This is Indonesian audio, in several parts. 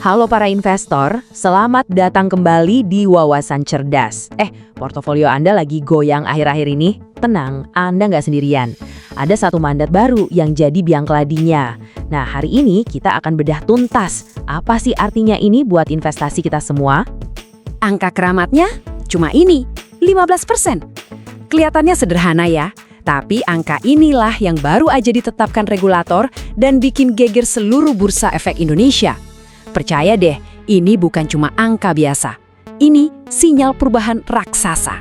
Halo para investor, selamat datang kembali di Wawasan Cerdas. Portofolio Anda lagi goyang akhir-akhir ini? Tenang, Anda nggak sendirian. Ada satu mandat baru yang jadi biang keladinya. Nah, hari ini kita akan bedah tuntas. Apa sih artinya ini buat investasi kita semua? Angka keramatnya cuma ini, 15%. Kelihatannya sederhana ya, tapi angka inilah yang baru aja ditetapkan regulator dan bikin geger seluruh bursa efek Indonesia. Percaya deh, ini bukan cuma angka biasa. Ini sinyal perubahan raksasa.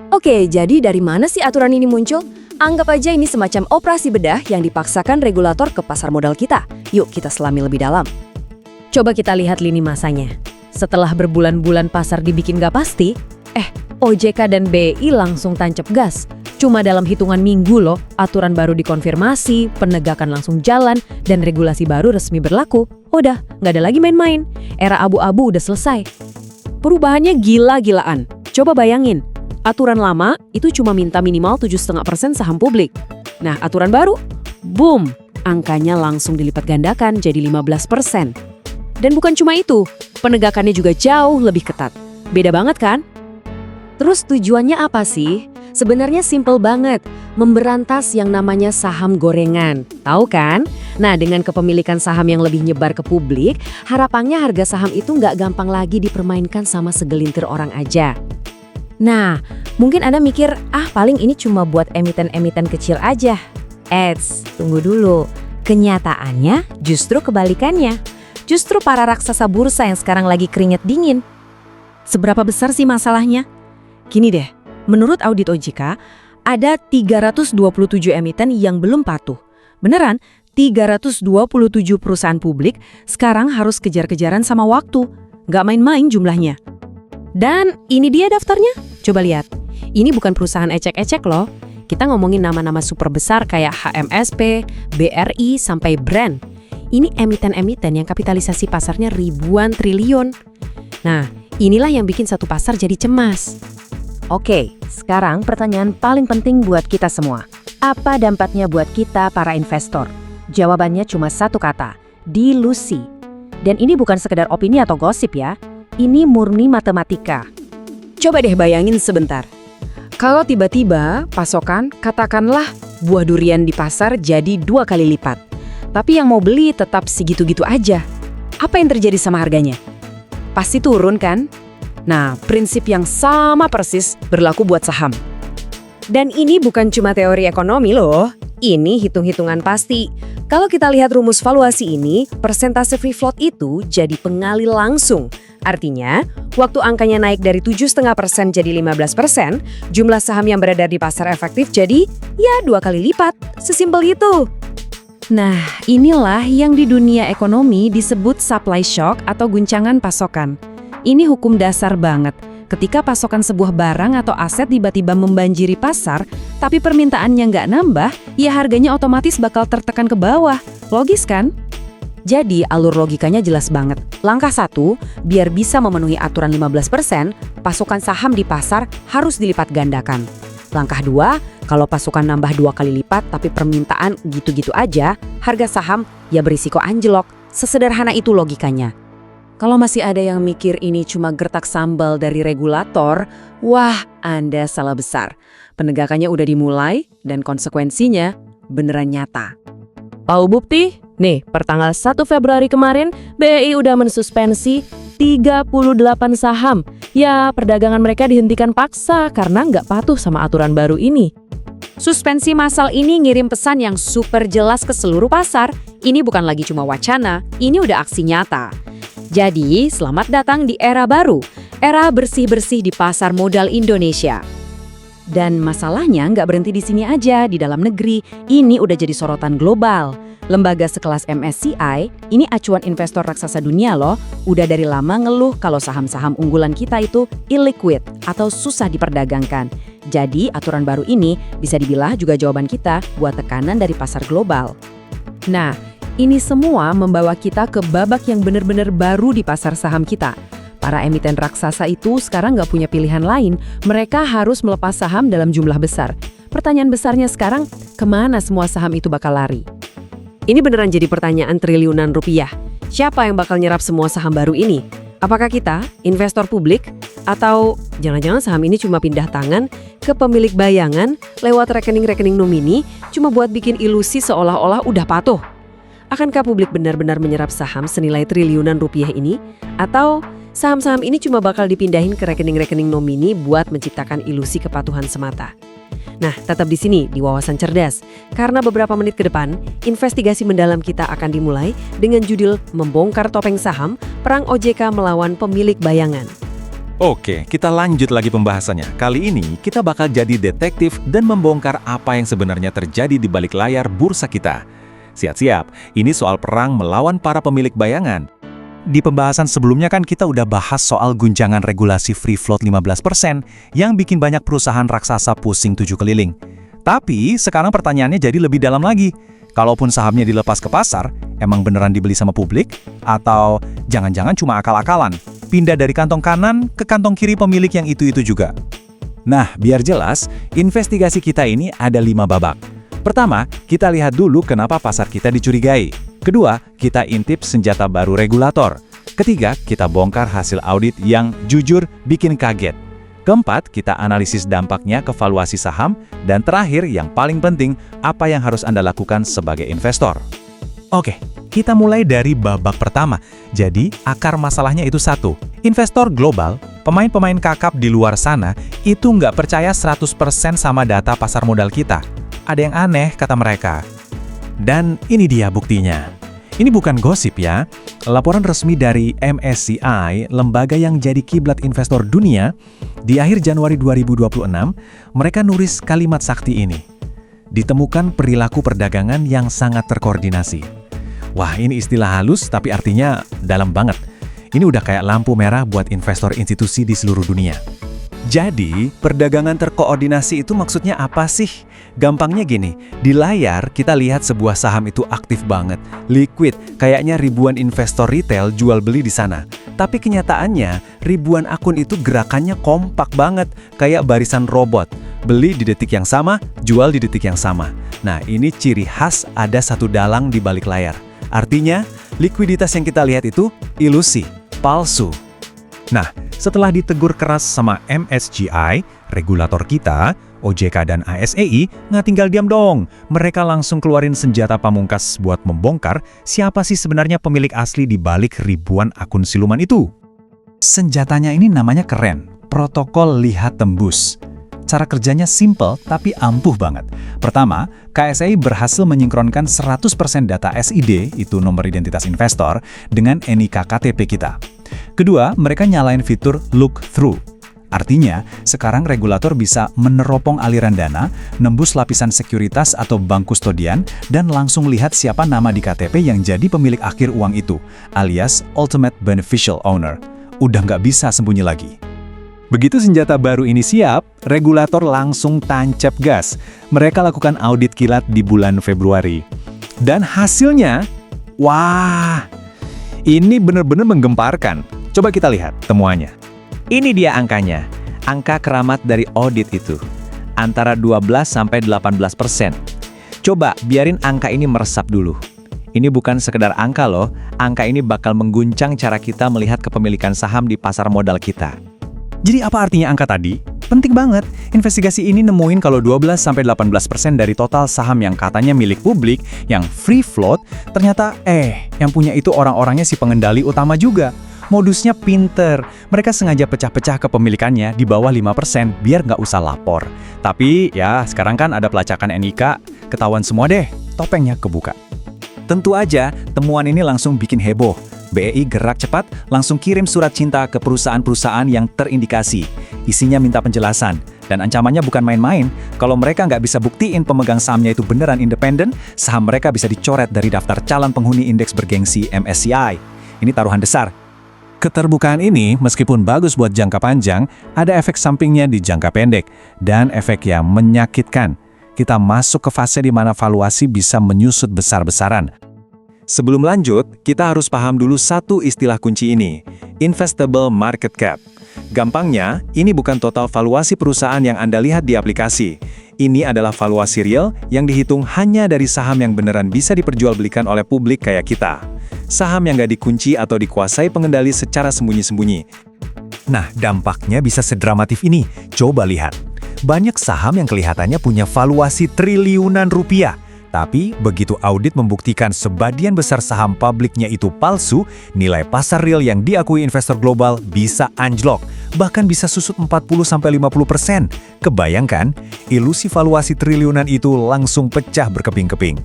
Oke, jadi dari mana sih aturan ini muncul? Anggap aja ini semacam operasi bedah yang dipaksakan regulator ke pasar modal kita. Yuk kita selami lebih dalam. Coba kita lihat lini masanya. Setelah berbulan-bulan pasar dibikin gak pasti, OJK dan BI langsung tancap gas. Cuma dalam hitungan minggu loh, aturan baru dikonfirmasi, penegakan langsung jalan, dan regulasi baru resmi berlaku. Udah, nggak ada lagi main-main. Era abu-abu udah selesai. Perubahannya gila-gilaan. Coba bayangin, aturan lama itu cuma minta minimal 7,5% saham publik. Nah, aturan baru, boom, angkanya langsung dilipat gandakan jadi 15%. Dan bukan cuma itu, penegakannya juga jauh lebih ketat. Beda banget kan? Terus tujuannya apa sih? Sebenarnya simple banget, memberantas yang namanya saham gorengan. Tahu kan? Nah, dengan kepemilikan saham yang lebih nyebar ke publik, harapannya harga saham itu nggak gampang lagi dipermainkan sama segelintir orang aja. Nah, mungkin Anda mikir, paling ini cuma buat emiten-emiten kecil aja. Tunggu dulu. Kenyataannya justru kebalikannya. Justru para raksasa bursa yang sekarang lagi keringet dingin. Seberapa besar sih masalahnya? Gini deh, menurut audit OJK, ada 327 emiten yang belum patuh. Beneran, 327 perusahaan publik sekarang harus kejar-kejaran sama waktu. Nggak main-main jumlahnya. Dan ini dia daftarnya. Coba lihat. Ini bukan perusahaan ecek-ecek loh. Kita ngomongin nama-nama super besar kayak HMSP, BRI, sampai brand. Ini emiten-emiten yang kapitalisasi pasarnya ribuan triliun. Nah, inilah yang bikin satu pasar jadi cemas. Oke, sekarang pertanyaan paling penting buat kita semua. Apa dampaknya buat kita para investor? Jawabannya cuma satu kata, dilusi. Dan ini bukan sekedar opini atau gosip ya, ini murni matematika. Coba deh bayangin sebentar. Kalau tiba-tiba pasokan, katakanlah buah durian di pasar jadi 2 kali lipat. Tapi yang mau beli tetap segitu-gitu aja. Apa yang terjadi sama harganya? Pasti turun kan? Nah, prinsip yang sama persis berlaku buat saham. Dan ini bukan cuma teori ekonomi loh, ini hitung-hitungan pasti. Kalau kita lihat rumus valuasi ini, persentase free float itu jadi pengalih langsung. Artinya, waktu angkanya naik dari 7,5% jadi 15%, jumlah saham yang beredar di pasar efektif jadi ya 2 kali lipat. Sesimpel itu. Nah, inilah yang di dunia ekonomi disebut supply shock atau guncangan pasokan. Ini hukum dasar banget. Ketika pasokan sebuah barang atau aset tiba-tiba membanjiri pasar, tapi permintaannya nggak nambah, ya harganya otomatis bakal tertekan ke bawah. Logis kan? Jadi alur logikanya jelas banget. Langkah 1, biar bisa memenuhi aturan 15%, pasokan saham di pasar harus dilipat gandakan. Langkah 2, kalau pasokan nambah 2 kali lipat tapi permintaan gitu-gitu aja, harga saham ya berisiko anjlok. Sesederhana itu logikanya. Kalau masih ada yang mikir ini cuma gertak sambal dari regulator, wah, Anda salah besar. Penegakannya udah dimulai dan konsekuensinya beneran nyata. Tahu bukti? Nih, pertanggal 1 Februari kemarin, BI udah mensuspensi 38 saham. Ya, perdagangan mereka dihentikan paksa karena nggak patuh sama aturan baru ini. Suspensi massal ini ngirim pesan yang super jelas ke seluruh pasar. Ini bukan lagi cuma wacana, ini udah aksi nyata. Jadi, selamat datang di era baru, era bersih-bersih di pasar modal Indonesia. Dan masalahnya nggak berhenti di sini aja, di dalam negeri, ini udah jadi sorotan global. Lembaga sekelas MSCI, ini acuan investor raksasa dunia loh, udah dari lama ngeluh kalau saham-saham unggulan kita itu illiquid atau susah diperdagangkan. Jadi, aturan baru ini bisa dibilang juga jawaban kita buat tekanan dari pasar global. Nah, ini semua membawa kita ke babak yang benar-benar baru di pasar saham kita. Para emiten raksasa itu sekarang nggak punya pilihan lain, mereka harus melepas saham dalam jumlah besar. Pertanyaan besarnya sekarang, kemana semua saham itu bakal lari? Ini beneran jadi pertanyaan triliunan rupiah. Siapa yang bakal nyerap semua saham baru ini? Apakah kita, investor publik, atau jangan-jangan saham ini cuma pindah tangan ke pemilik bayangan lewat rekening-rekening nomini cuma buat bikin ilusi seolah-olah udah patuh? Akankah publik benar-benar menyerap saham senilai triliunan rupiah ini? Atau saham-saham ini cuma bakal dipindahin ke rekening-rekening nomini buat menciptakan ilusi kepatuhan semata? Nah, tetap di sini di Wawasan Cerdas. Karena beberapa menit ke depan, investigasi mendalam kita akan dimulai dengan judul Membongkar Topeng Saham, Perang OJK Melawan Pemilik Bayangan. Oke, kita lanjut lagi pembahasannya. Kali ini kita bakal jadi detektif dan membongkar apa yang sebenarnya terjadi di balik layar bursa kita. Siap-siap, ini soal perang melawan para pemilik bayangan. Di pembahasan sebelumnya kan kita udah bahas soal guncangan regulasi free float 15% yang bikin banyak perusahaan raksasa pusing 7 keliling. Tapi sekarang pertanyaannya jadi lebih dalam lagi. Kalaupun sahamnya dilepas ke pasar, emang beneran dibeli sama publik? Atau jangan-jangan cuma akal-akalan? Pindah dari kantong kanan ke kantong kiri pemilik yang itu-itu juga. Nah, biar jelas, investigasi kita ini ada 5 babak. Pertama, kita lihat dulu kenapa pasar kita dicurigai. Kedua, kita intip senjata baru regulator. Ketiga, kita bongkar hasil audit yang jujur bikin kaget. Keempat, kita analisis dampaknya ke valuasi saham. Dan terakhir, yang paling penting, apa yang harus Anda lakukan sebagai investor. Oke, kita mulai dari babak pertama. Jadi, akar masalahnya itu satu. Investor global, pemain-pemain kakap di luar sana, itu nggak percaya 100% sama data pasar modal kita. Ada yang aneh, kata mereka. Dan ini dia buktinya. Ini bukan gosip ya. Laporan resmi dari MSCI, lembaga yang jadi kiblat investor dunia, di akhir Januari 2026, mereka nulis kalimat sakti ini. Ditemukan perilaku perdagangan yang sangat terkoordinasi. Wah, ini istilah halus tapi artinya dalam banget. Ini udah kayak lampu merah buat investor institusi di seluruh dunia. Jadi, perdagangan terkoordinasi itu maksudnya apa sih? Gampangnya gini, di layar kita lihat sebuah saham itu aktif banget, liquid, kayaknya ribuan investor retail jual beli di sana. Tapi kenyataannya, ribuan akun itu gerakannya kompak banget, kayak barisan robot. Beli di detik yang sama, jual di detik yang sama. Nah, ini ciri khas ada satu dalang di balik layar. Artinya, likuiditas yang kita lihat itu ilusi, palsu. Nah, setelah ditegur keras sama MSCI, regulator kita, OJK dan ASEI, nggak tinggal diam dong. Mereka langsung keluarin senjata pamungkas buat membongkar siapa sih sebenarnya pemilik asli di balik ribuan akun siluman itu. Senjatanya ini namanya keren, protokol lihat tembus. Cara kerjanya simple tapi ampuh banget. Pertama, KSEI berhasil menyinkronkan 100% data SID, itu nomor identitas investor, dengan NIK KTP kita. Kedua, mereka nyalain fitur look through. Artinya, sekarang regulator bisa meneropong aliran dana, nembus lapisan sekuritas atau bank kustodian, dan langsung lihat siapa nama di KTP yang jadi pemilik akhir uang itu, alias Ultimate Beneficial Owner. Udah nggak bisa sembunyi lagi. Begitu senjata baru ini siap, regulator langsung tancap gas. Mereka lakukan audit kilat di bulan Februari. Dan hasilnya, wah, ini benar-benar menggemparkan. Coba kita lihat temuannya. Ini dia angkanya, angka keramat dari audit itu, antara 12-18%. Coba biarin angka ini meresap dulu. Ini bukan sekedar angka loh, angka ini bakal mengguncang cara kita melihat kepemilikan saham di pasar modal kita. Jadi apa artinya angka tadi? Penting banget, investigasi ini nemuin kalau 12-18% dari total saham yang katanya milik publik, yang free float, ternyata yang punya itu orang-orangnya si pengendali utama juga. Modusnya pinter, mereka sengaja pecah-pecah kepemilikannya di bawah 5% biar nggak usah lapor. Tapi ya sekarang kan ada pelacakan NIK, ketahuan semua deh, topengnya kebuka. Tentu aja temuan ini langsung bikin heboh. BEI gerak cepat, langsung kirim surat cinta ke perusahaan-perusahaan yang terindikasi. Isinya minta penjelasan, dan ancamannya bukan main-main. Kalau mereka nggak bisa buktiin pemegang sahamnya itu beneran independen, saham mereka bisa dicoret dari daftar calon penghuni indeks bergengsi MSCI. Ini taruhan besar. Keterbukaan ini, meskipun bagus buat jangka panjang, ada efek sampingnya di jangka pendek, dan efek yang menyakitkan. Kita masuk ke fase di mana valuasi bisa menyusut besar-besaran. Sebelum lanjut, kita harus paham dulu satu istilah kunci ini, investable market cap. Gampangnya, ini bukan total valuasi perusahaan yang Anda lihat di aplikasi. Ini adalah valuasi real yang dihitung hanya dari saham yang beneran bisa diperjualbelikan oleh publik kayak kita. saham yang nggak dikunci atau dikuasai pengendali secara sembunyi-sembunyi. Nah, dampaknya bisa sedramatif ini. Coba lihat. Banyak saham yang kelihatannya punya valuasi triliunan rupiah. Tapi, begitu audit membuktikan sebagian besar saham publiknya itu palsu, nilai pasar real yang diakui investor global bisa anjlok, bahkan bisa susut 40-50%. Kebayangkan, ilusi valuasi triliunan itu langsung pecah berkeping-keping.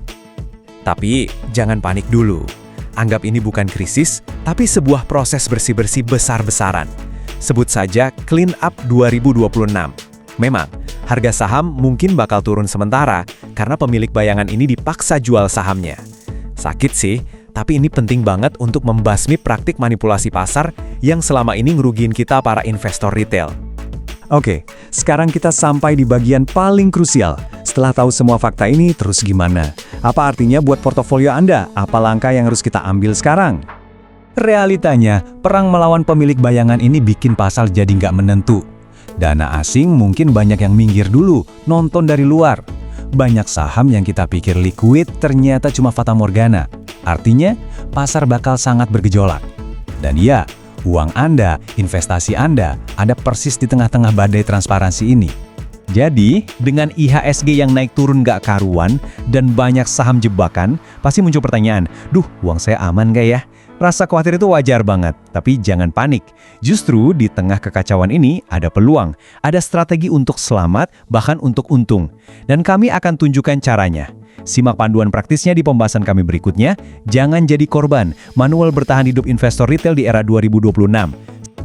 Tapi, jangan panik dulu. Anggap ini bukan krisis, tapi sebuah proses bersih-bersih besar-besaran. Sebut saja Clean Up 2026. Memang, harga saham mungkin bakal turun sementara karena pemilik bayangan ini dipaksa jual sahamnya. Sakit sih, tapi ini penting banget untuk membasmi praktik manipulasi pasar yang selama ini ngerugiin kita para investor retail. Oke, sekarang kita sampai di bagian paling krusial. Setelah tahu semua fakta ini, terus gimana? Apa artinya buat portofolio Anda? Apa langkah yang harus kita ambil sekarang? Realitanya, perang melawan pemilik bayangan ini bikin pasar jadi nggak menentu. Dana asing mungkin banyak yang minggir dulu, nonton dari luar. Banyak saham yang kita pikir liquid ternyata cuma fata morgana. Artinya, pasar bakal sangat bergejolak. Dan ya, uang Anda, investasi Anda, ada persis di tengah-tengah badai transparansi ini. Jadi, dengan IHSG yang naik turun gak karuan dan banyak saham jebakan, pasti muncul pertanyaan, duh, uang saya aman gak ya? Rasa khawatir itu wajar banget, tapi jangan panik. Justru di tengah kekacauan ini ada peluang, ada strategi untuk selamat, bahkan untuk untung. Dan kami akan tunjukkan caranya. Simak panduan praktisnya di pembahasan kami berikutnya. Jangan jadi korban, manual bertahan hidup investor retail di era 2026.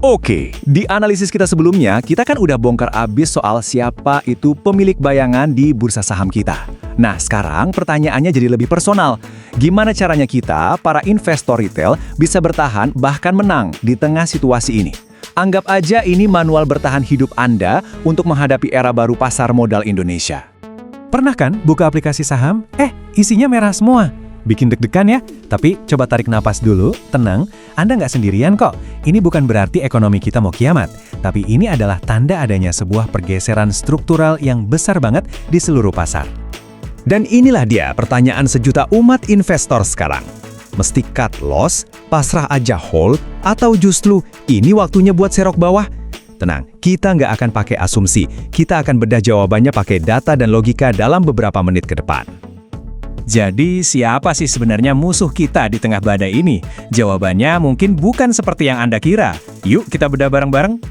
Oke, di analisis kita sebelumnya, kita kan udah bongkar abis soal siapa itu pemilik bayangan di bursa saham kita. Nah, sekarang pertanyaannya jadi lebih personal. Gimana caranya kita, para investor retail, bisa bertahan bahkan menang di tengah situasi ini? Anggap aja ini manual bertahan hidup Anda untuk menghadapi era baru pasar modal Indonesia. Pernah kan buka aplikasi saham? Isinya merah semua. Bikin deg-degan ya? Tapi coba tarik napas dulu, tenang, Anda nggak sendirian kok. Ini bukan berarti ekonomi kita mau kiamat, tapi ini adalah tanda adanya sebuah pergeseran struktural yang besar banget di seluruh pasar. Dan inilah dia pertanyaan sejuta umat investor sekarang. Mesti cut loss, pasrah aja hold, atau justru ini waktunya buat serok bawah? Tenang, kita nggak akan pakai asumsi, kita akan bedah jawabannya pakai data dan logika dalam beberapa menit ke depan. Jadi, siapa sih sebenarnya musuh kita di tengah badai ini? Jawabannya mungkin bukan seperti yang Anda kira. Yuk, kita bedah bareng-bareng.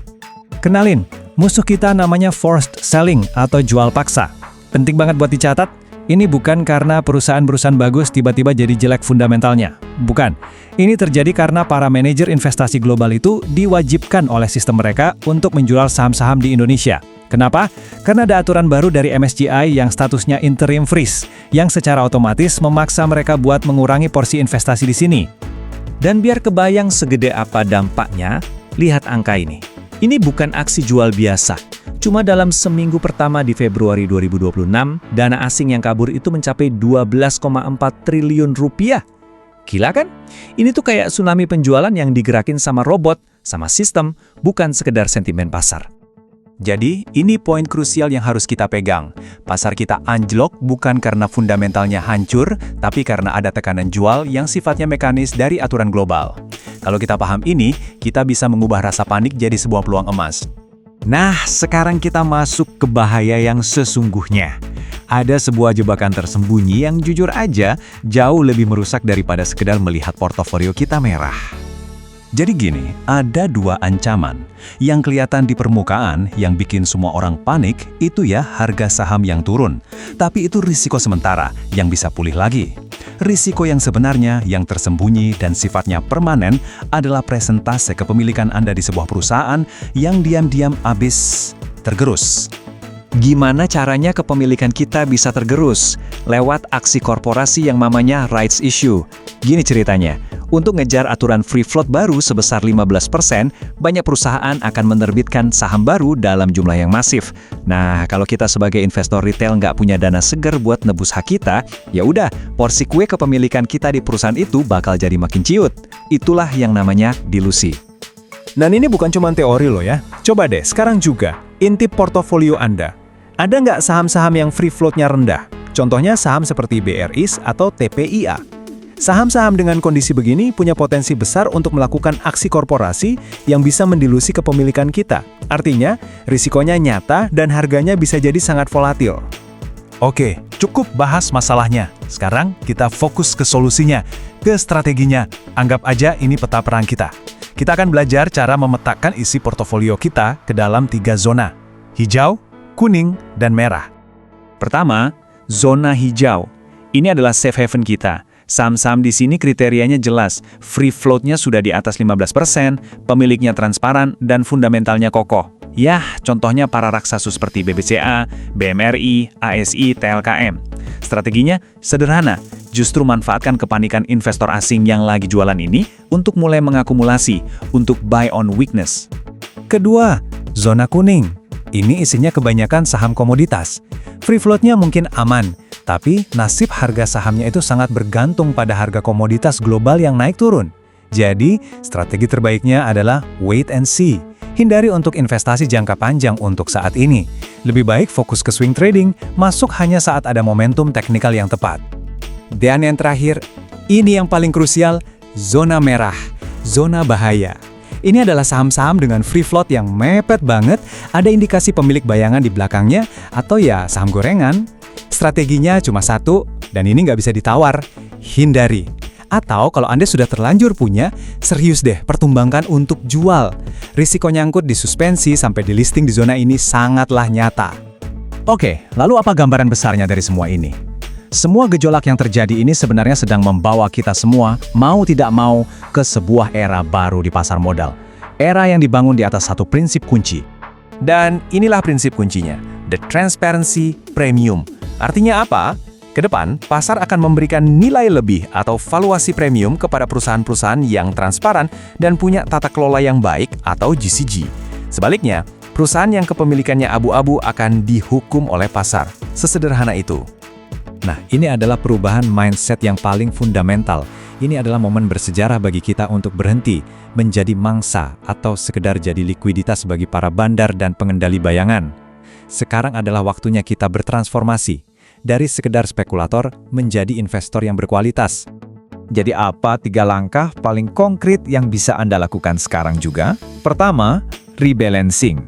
Kenalin, musuh kita namanya forced selling atau jual paksa. Penting banget buat dicatat, ini bukan karena perusahaan-perusahaan bagus tiba-tiba jadi jelek fundamentalnya. Bukan. Ini terjadi karena para manajer investasi global itu diwajibkan oleh sistem mereka untuk menjual saham-saham di Indonesia. Kenapa? Karena ada aturan baru dari MSCI yang statusnya interim freeze, yang secara otomatis memaksa mereka buat mengurangi porsi investasi di sini. Dan biar kebayang segede apa dampaknya, lihat angka ini. Ini bukan aksi jual biasa. Cuma dalam seminggu pertama di Februari 2026, dana asing yang kabur itu mencapai 12,4 triliun rupiah. Gila kan? Ini tuh kayak tsunami penjualan yang digerakin sama robot, sama sistem, bukan sekedar sentimen pasar. Jadi, ini poin krusial yang harus kita pegang. Pasar kita anjlok bukan karena fundamentalnya hancur, tapi karena ada tekanan jual yang sifatnya mekanis dari aturan global. Kalau kita paham ini, kita bisa mengubah rasa panik jadi sebuah peluang emas. Nah, sekarang kita masuk ke bahaya yang sesungguhnya. Ada sebuah jebakan tersembunyi yang jujur aja jauh lebih merusak daripada sekedar melihat portofolio kita merah. Jadi gini, ada dua ancaman. Yang kelihatan di permukaan yang bikin semua orang panik itu ya harga saham yang turun. Tapi itu risiko sementara yang bisa pulih lagi. Risiko yang sebenarnya, yang tersembunyi dan sifatnya permanen adalah presentase kepemilikan Anda di sebuah perusahaan yang diam-diam habis tergerus. Gimana caranya kepemilikan kita bisa tergerus? Lewat aksi korporasi yang namanya rights issue. Gini ceritanya, untuk ngejar aturan free float baru sebesar 15%, banyak perusahaan akan menerbitkan saham baru dalam jumlah yang masif. Nah, kalau kita sebagai investor retail nggak punya dana segar buat nebus hak kita, ya udah, porsi kue kepemilikan kita di perusahaan itu bakal jadi makin ciut. Itulah yang namanya dilusi. Dan ini bukan cuma teori loh ya. Coba deh, sekarang juga, intip portofolio Anda. Ada nggak saham-saham yang free float-nya rendah? Contohnya saham seperti BRIS atau TPIA. Saham-saham dengan kondisi begini punya potensi besar untuk melakukan aksi korporasi yang bisa mendilusi kepemilikan kita. Artinya, risikonya nyata dan harganya bisa jadi sangat volatil. Oke, cukup bahas masalahnya. Sekarang kita fokus ke solusinya, ke strateginya. Anggap aja ini peta perang kita. Kita akan belajar cara memetakan isi portofolio kita ke dalam 3 zona: hijau, kuning, dan merah. Pertama, zona hijau. Ini adalah safe haven kita. Saham-saham di sini kriterianya jelas, free float-nya sudah di atas 15%, pemiliknya transparan, dan fundamentalnya kokoh. Yah, contohnya para raksasa seperti BBCA, BMRI, ASI, TLKM. Strateginya sederhana, justru manfaatkan kepanikan investor asing yang lagi jualan ini untuk mulai mengakumulasi, untuk buy on weakness. Kedua, zona kuning. Ini isinya kebanyakan saham komoditas. Free float-nya mungkin aman, tapi nasib harga sahamnya itu sangat bergantung pada harga komoditas global yang naik turun. Jadi, strategi terbaiknya adalah wait and see. Hindari untuk investasi jangka panjang untuk saat ini. Lebih baik fokus ke swing trading, masuk hanya saat ada momentum teknikal yang tepat. Dan yang terakhir, ini yang paling krusial, zona merah, zona bahaya. Ini adalah saham-saham dengan free float yang mepet banget, ada indikasi pemilik bayangan di belakangnya, atau ya saham gorengan. Strateginya cuma satu, dan ini nggak bisa ditawar, hindari. Atau kalau Anda sudah terlanjur punya, serius deh pertimbangkan untuk jual. Risiko nyangkut di suspensi sampai di listing di zona ini sangatlah nyata. Oke, lalu apa gambaran besarnya dari semua ini? Semua gejolak yang terjadi ini sebenarnya sedang membawa kita semua, mau tidak mau, ke sebuah era baru di pasar modal. Era yang dibangun di atas satu prinsip kunci. Dan inilah prinsip kuncinya, the transparency premium. Artinya apa? Kedepan, pasar akan memberikan nilai lebih atau valuasi premium kepada perusahaan-perusahaan yang transparan dan punya tata kelola yang baik atau GCG. Sebaliknya, perusahaan yang kepemilikannya abu-abu akan dihukum oleh pasar. Sesederhana itu. Nah, ini adalah perubahan mindset yang paling fundamental. Ini adalah momen bersejarah bagi kita untuk berhenti, menjadi mangsa, atau sekedar jadi likuiditas bagi para bandar dan pengendali bayangan. Sekarang adalah waktunya kita bertransformasi, dari sekedar spekulator menjadi investor yang berkualitas. Jadi apa 3 langkah paling konkret yang bisa Anda lakukan sekarang juga? Pertama, rebalancing.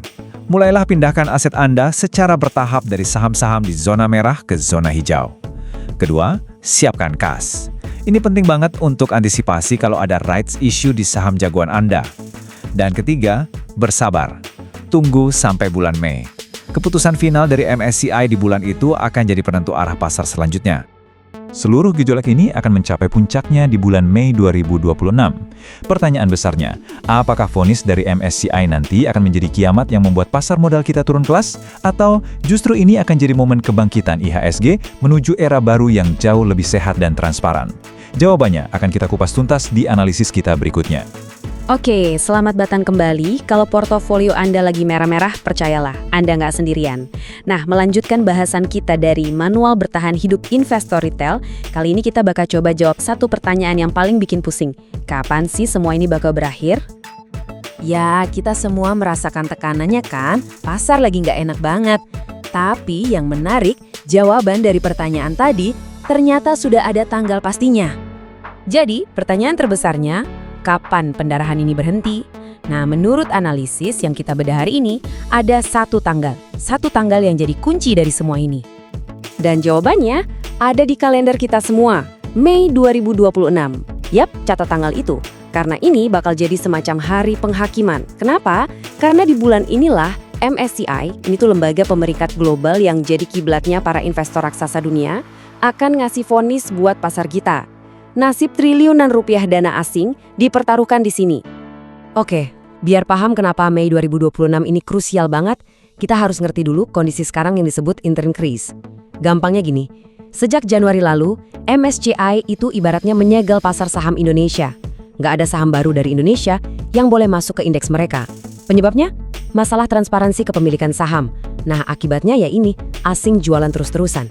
Mulailah pindahkan aset Anda secara bertahap dari saham-saham di zona merah ke zona hijau. Kedua, siapkan kas. Ini penting banget untuk antisipasi kalau ada rights issue di saham jagoan Anda. Dan ketiga, bersabar. Tunggu sampai bulan Mei. Keputusan final dari MSCI di bulan itu akan jadi penentu arah pasar selanjutnya. Seluruh gejolak ini akan mencapai puncaknya di bulan Mei 2026. Pertanyaan besarnya, apakah vonis dari MSCI nanti akan menjadi kiamat yang membuat pasar modal kita turun kelas? Atau justru ini akan jadi momen kebangkitan IHSG menuju era baru yang jauh lebih sehat dan transparan? Jawabannya akan kita kupas tuntas di analisis kita berikutnya. Oke, selamat datang kembali. Kalau portofolio Anda lagi merah-merah, percayalah, Anda nggak sendirian. Nah, melanjutkan bahasan kita dari Manual Bertahan Hidup Investor Retail, kali ini kita bakal coba jawab satu pertanyaan yang paling bikin pusing. Kapan sih semua ini bakal berakhir? Ya, kita semua merasakan tekanannya kan? Pasar lagi nggak enak banget. Tapi yang menarik, jawaban dari pertanyaan tadi ternyata sudah ada tanggal pastinya. Jadi, pertanyaan terbesarnya, kapan pendarahan ini berhenti? Nah, menurut analisis yang kita bedah hari ini, ada satu tanggal yang jadi kunci dari semua ini. Dan jawabannya ada di kalender kita semua, Mei 2026. Yap, catat tanggal itu. Karena ini bakal jadi semacam hari penghakiman. Kenapa? Karena di bulan inilah MSCI, ini tuh lembaga pemerikat global yang jadi kiblatnya para investor raksasa dunia, akan ngasih vonis buat pasar kita. Nasib triliunan rupiah dana asing dipertaruhkan di sini. Oke, biar paham kenapa Mei 2026 ini krusial banget, kita harus ngerti dulu kondisi sekarang yang disebut interim freeze. Gampangnya gini, sejak Januari lalu, MSCI itu ibaratnya menyegel pasar saham Indonesia. Nggak ada saham baru dari Indonesia yang boleh masuk ke indeks mereka. Penyebabnya? Masalah transparansi kepemilikan saham. Nah, akibatnya ya ini, asing jualan terus-terusan.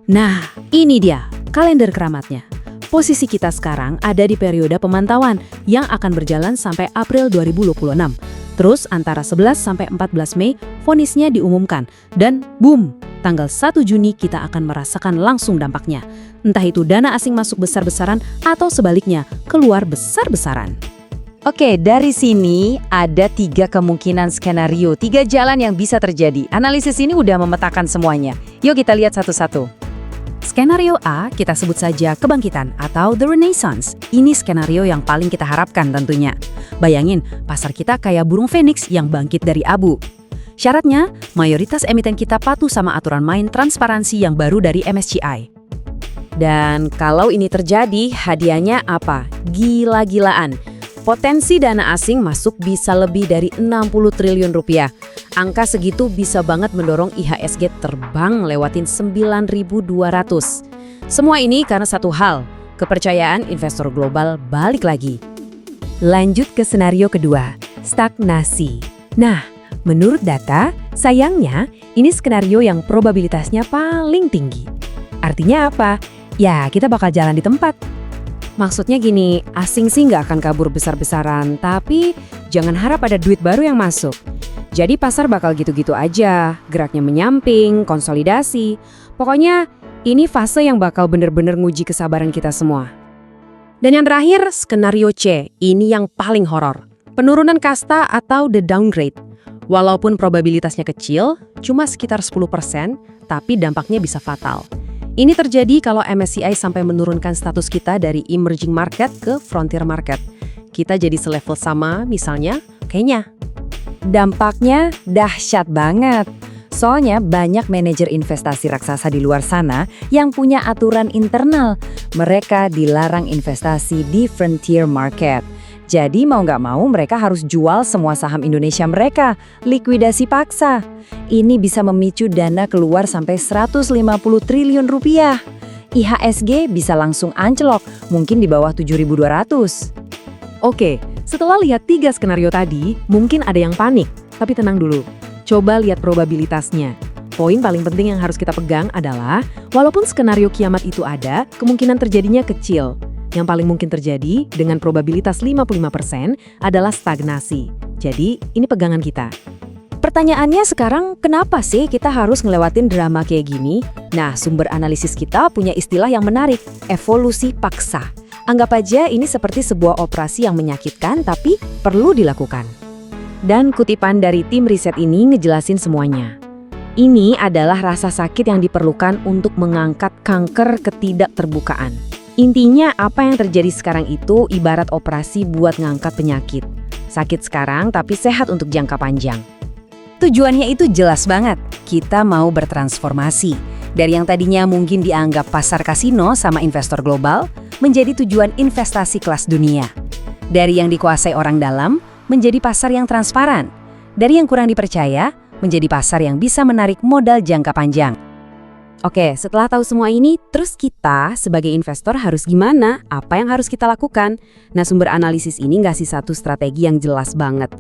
Nah, ini dia, kalender keramatnya. Posisi kita sekarang ada di periode pemantauan yang akan berjalan sampai April 2026. Terus antara 11 sampai 14 Mei vonisnya diumumkan dan boom, tanggal 1 Juni kita akan merasakan langsung dampaknya. Entah itu dana asing masuk besar-besaran atau sebaliknya, keluar besar-besaran. Oke, dari sini ada 3 kemungkinan skenario, 3 jalan yang bisa terjadi. Analisis ini udah memetakan semuanya. Yuk kita lihat satu-satu. Skenario A kita sebut saja kebangkitan atau the renaissance. Ini skenario yang paling kita harapkan tentunya. Bayangin, pasar kita kayak burung phoenix yang bangkit dari abu. Syaratnya, mayoritas emiten kita patuh sama aturan main transparansi yang baru dari MSCI. Dan kalau ini terjadi, hadiahnya apa? Gila-gilaan. Potensi dana asing masuk bisa lebih dari 60 triliun rupiah. Angka segitu bisa banget mendorong IHSG terbang lewatin 9.200. Semua ini karena satu hal, kepercayaan investor global balik lagi. Lanjut ke skenario kedua, stagnasi. Nah, menurut data, sayangnya ini skenario yang probabilitasnya paling tinggi. Artinya apa? Ya, kita bakal jalan di tempat. Maksudnya gini, asing sih nggak akan kabur besar-besaran, tapi jangan harap ada duit baru yang masuk. Jadi pasar bakal gitu-gitu aja, geraknya menyamping, konsolidasi. Pokoknya ini fase yang bakal bener-bener nguji kesabaran kita semua. Dan yang terakhir, skenario C, ini yang paling horor. Penurunan kasta atau the downgrade. Walaupun probabilitasnya kecil, cuma sekitar 10%, tapi dampaknya bisa fatal. Ini terjadi kalau MSCI sampai menurunkan status kita dari emerging market ke frontier market. Kita jadi selevel sama, misalnya Kenya. Dampaknya dahsyat banget. Soalnya banyak manajer investasi raksasa di luar sana yang punya aturan internal. Mereka dilarang investasi di frontier market. Jadi mau nggak mau mereka harus jual semua saham Indonesia mereka, likuidasi paksa. Ini bisa memicu dana keluar sampai 150 triliun rupiah. IHSG bisa langsung anjlok, mungkin di bawah 7.200. Oke, setelah lihat 3 skenario tadi, mungkin ada yang panik. Tapi tenang dulu, coba lihat probabilitasnya. Poin paling penting yang harus kita pegang adalah, walaupun skenario kiamat itu ada, kemungkinan terjadinya kecil. Yang paling mungkin terjadi dengan probabilitas 55% adalah stagnasi. Jadi, ini pegangan kita. Pertanyaannya sekarang, kenapa sih kita harus ngelewatin drama kayak gini? Nah, sumber analisis kita punya istilah yang menarik, evolusi paksa. Anggap aja ini seperti sebuah operasi yang menyakitkan tapi perlu dilakukan. Dan kutipan dari tim riset ini ngejelasin semuanya. Ini adalah rasa sakit yang diperlukan untuk mengangkat kanker ketidakterbukaan. Intinya apa yang terjadi sekarang itu ibarat operasi buat ngangkat penyakit. Sakit sekarang tapi sehat untuk jangka panjang. Tujuannya itu jelas banget. Kita mau bertransformasi. Dari yang tadinya mungkin dianggap pasar kasino sama investor global, menjadi tujuan investasi kelas dunia. Dari yang dikuasai orang dalam, menjadi pasar yang transparan. Dari yang kurang dipercaya, menjadi pasar yang bisa menarik modal jangka panjang. Oke, setelah tahu semua ini, terus kita sebagai investor harus gimana? Apa yang harus kita lakukan? Nah, sumber analisis ini ngasih satu strategi yang jelas banget.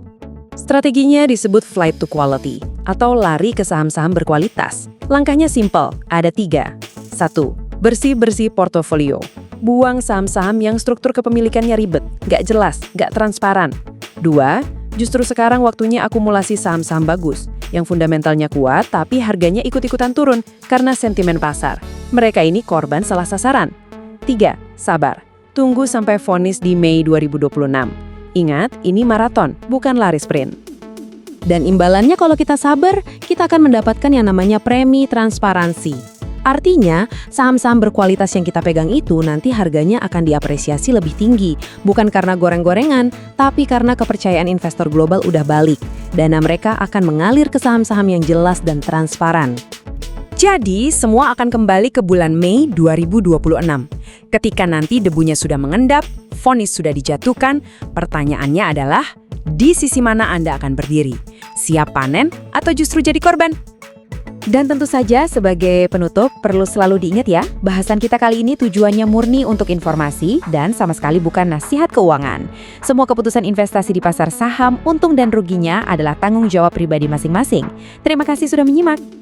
Strateginya disebut flight to quality, atau lari ke saham-saham berkualitas. Langkahnya simple, ada 3. 1. Bersih-bersih portofolio. Buang saham-saham yang struktur kepemilikannya ribet, nggak jelas, nggak transparan. 2. Justru sekarang waktunya akumulasi saham-saham bagus, yang fundamentalnya kuat tapi harganya ikut-ikutan turun karena sentimen pasar. Mereka ini korban salah sasaran. 3. Sabar. Tunggu sampai vonis di Mei 2026. Ingat, ini maraton, bukan lari sprint. Dan imbalannya kalau kita sabar, kita akan mendapatkan yang namanya premi transparansi. Artinya, saham-saham berkualitas yang kita pegang itu nanti harganya akan diapresiasi lebih tinggi. Bukan karena goreng-gorengan, tapi karena kepercayaan investor global udah balik. Dana mereka akan mengalir ke saham-saham yang jelas dan transparan. Jadi, semua akan kembali ke bulan Mei 2026. Ketika nanti debunya sudah mengendap, vonis sudah dijatuhkan, pertanyaannya adalah, di sisi mana Anda akan berdiri? Siap panen atau justru jadi korban? Dan tentu saja sebagai penutup perlu selalu diingat ya, bahasan kita kali ini tujuannya murni untuk informasi dan sama sekali bukan nasihat keuangan. Semua keputusan investasi di pasar saham, untung dan ruginya adalah tanggung jawab pribadi masing-masing. Terima kasih sudah menyimak.